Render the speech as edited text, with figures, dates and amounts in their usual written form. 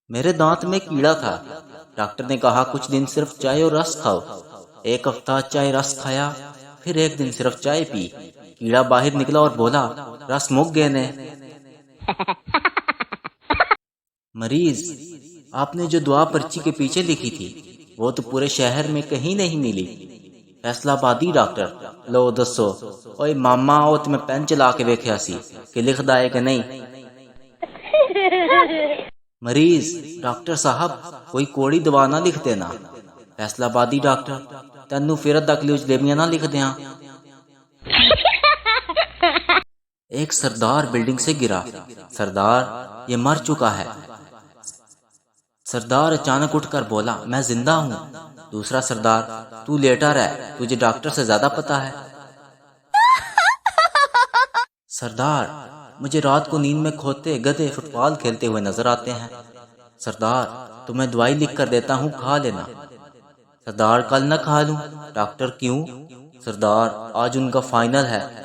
میرے دانت میں کیڑا تھا۔ ڈاکٹر نے کہا کچھ دن صرف چائے اور رس کھاؤ۔ ایک ہفتہ چائے رس کھایا، پھر ایک دن صرف چائے پی۔ کیڑا باہر نکلا اور بولا رس مک گئے نے۔ مریض، آپ نے جو دعا پرچی کے پیچھے لکھی تھی وہ تو پورے شہر میں کہیں نہیں ملی۔ فیصلہ آبادی ڈاکٹر، لو دسو، اوے ماما او تے میں پین چلا کے ویکھیا سی کہ لکھدا ہے کہ نہیں۔ مریض، ڈاکٹر صاحب کوئی کوڑی دوا نہ لکھ دینا۔ فیصلہ آبادی ڈاکٹر، تینوں فرت دا کلیو جلیبیاں نہ لکھ دیاں۔ ایک سردار بلڈنگ سے گرا۔ سردار، یہ مر چکا ہے۔ سردار اچانک اٹھ کر بولا میں زندہ ہوں۔ دوسرا سردار، تو لیٹا رہ، تجھے ڈاکٹر سے زیادہ پتا ہے۔ سردار، مجھے رات کو نیند میں کھوتے گدھے فٹ بال کھیلتے ہوئے نظر آتے ہیں۔ سردار، تو میں دوائی لکھ کر دیتا ہوں، کھا لینا۔ سردار، کل نہ کھا لوں۔ ڈاکٹر، کیوں؟ سردار، آج ان کا فائنل ہے۔